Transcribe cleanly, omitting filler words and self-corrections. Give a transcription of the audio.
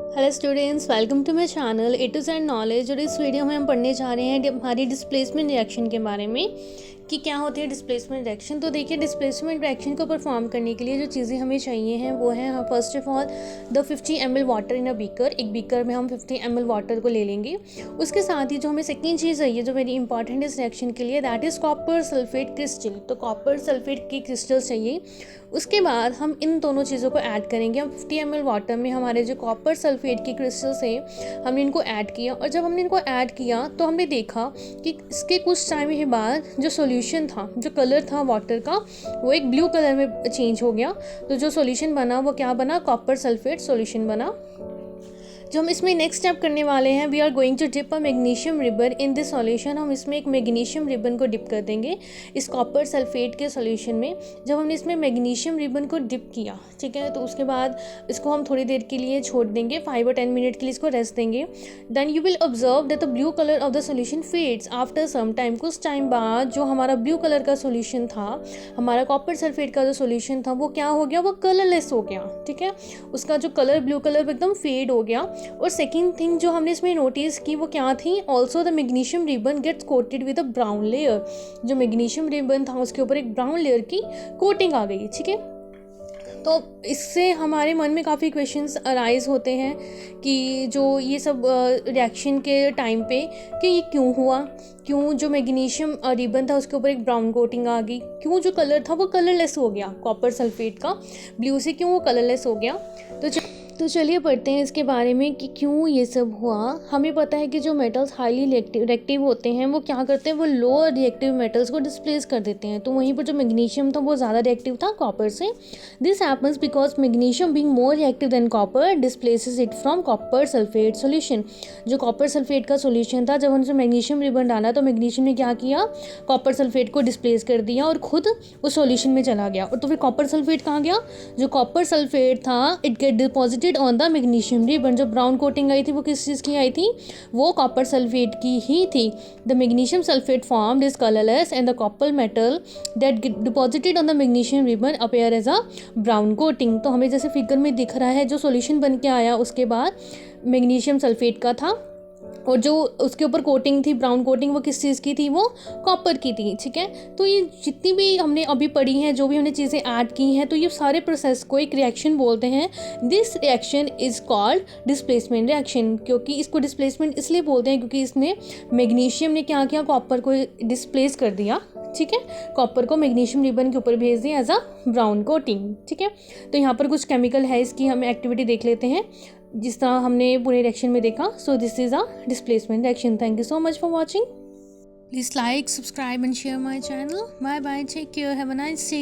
Hello students, welcome to my channel A to Z knowledge. और इस video में हम पढ़ने जा रहे हैं हमारी डिस्प्लेसमेंट रिएक्शन के बारे में कि क्या होती है डिस्प्लेसमेंट रिएक्शन। तो देखिए, डिस्प्लेसमेंट रिएक्शन को परफॉर्म करने के लिए जो चीज़ें हमें चाहिए हैं वो है first of all the 50 ml water in a beaker. एक बीकर में हम 50 ml वाटर को ले लेंगे। उसके साथ ही जो हमें सेकेंड चीज़ चाहिए जो वेरी इंपॉर्टेंट इस रिएक्शन के लिए, that is copper sulphate crystal. तो कॉपर सल्फेट की क्रिस्टल चाहिए। उसके बाद हम इन दोनों चीज़ों को ऐड करेंगे। हम 50 ml वाटर में हमारे जो कॉपर सल्फेट की क्रिस्टल्स हैं हमने इनको ऐड किया, और जब हमने इनको ऐड किया तो हमने देखा कि इसके कुछ टाइम के बाद जो सॉल्यूशन था, जो कलर था वाटर का, वो एक ब्लू कलर में चेंज हो गया। तो जो सॉल्यूशन बना वो क्या बना? कॉपर सल्फेट सॉल्यूशन बना। जो हम इसमें नेक्स्ट स्टेप करने वाले हैं, we are going to dip a magnesium ribbon in this solution. हम इसमें एक मैग्नीशियम रिबन को डिप कर देंगे इस कॉपर सल्फेट के सॉल्यूशन में। जब हमने इसमें मैग्नीशियम रिबन को डिप किया, ठीक है, तो उसके बाद इसको हम थोड़ी देर के लिए छोड़ देंगे, 5 और 10 मिनट के लिए इसको रेस्ट देंगे। Then you will observe that the blue colour of the solution fades after some time. कुछ टाइम बाद जो हमारा ब्लू कलर का सॉल्यूशन था, हमारा कॉपर सल्फेट का जो सॉल्यूशन था, वो क्या हो गया? वो कलरलेस हो गया, ठीक है। उसका जो कलर ब्लू कलर एकदम फेड हो गया। और सेकेंड थिंग जो हमने इसमें नोटिस की वो क्या थी? Also the magnesium ribbon gets coated with a brown layer. जो मैग्नीशियम रिबन था उसके ऊपर एक ब्राउन लेयर की कोटिंग आ गई, ठीक है। तो इससे हमारे मन में काफ़ी क्वेश्चंस अराइज होते हैं कि जो ये सब रिएक्शन के टाइम पे कि ये क्यों हुआ, क्यों जो मैग्नीशियम रिबन था उसके ऊपर एक ब्राउन कोटिंग आ गई, क्यों जो कलर था वो कलरलेस हो गया, कॉपर सल्फेट का ब्लू से क्यों वो कलरलेस हो गया। तो चलिए पढ़ते हैं इसके बारे में कि क्यों ये सब हुआ। हमें पता है कि जो मेटल्स हाईली रिएक्टिव होते हैं वो क्या करते हैं? वो लो रिएक्टिव मेटल्स को डिस्प्लेस कर देते हैं। तो वहीं पर जो मैग्नीशियम था वो ज़्यादा रिएक्टिव था कॉपर से। This happens because magnesium being more reactive than copper displaces it from copper sulphate solution. जो कॉपर सल्फेट का सोल्यूशन था, जब हमने मैग्नीशियम रिबन डाला तो मैग्नीशियम ने क्या किया? कॉपर सल्फेट को डिस्प्लेस कर दिया और खुद उस सोल्यूशन में चला गया। और तो फिर कॉपर सल्फेट कहाँ गया? जो कॉपर सल्फेट था it get deposited on the magnesium ribbon. जो ब्राउन कोटिंग आई थी वो किस चीज़ की आई थी? वो कॉपर सल्फेट की ही थी। The magnesium sulphate formed is colourless and the copper metal that deposited on the magnesium ribbon appear as a brown coating. तो हमें जैसे फिगर में दिख रहा है, जो सॉल्यूशन बन के आया उसके बाद मैग्नीशियम सल्फेट का था, और जो उसके ऊपर कोटिंग थी ब्राउन कोटिंग, वो किस चीज़ की थी? वो कॉपर की थी, ठीक है। तो ये जितनी भी हमने अभी पढ़ी हैं, जो भी हमने चीज़ें ऐड की हैं, तो ये सारे प्रोसेस को एक रिएक्शन बोलते हैं। This reaction is called displacement reaction. क्योंकि इसको डिस्प्लेसमेंट इसलिए बोलते हैं क्योंकि इसने मैग्नीशियम ने क्या किया? कॉपर को डिस्प्लेस कर दिया, ठीक है। कॉपर को मैग्नीशियम रिबन के ऊपर भेज दिया एज अ ब्राउन कोटिंग, ठीक है। तो यहाँ पर कुछ केमिकल है, इसकी हम एक्टिविटी देख लेते हैं जिस तरह हमने पूरे रिएक्शन में देखा। So this is a displacement reaction. Thank you so much for watching. Please like, subscribe and share my channel. Bye bye, take care, have a nice day.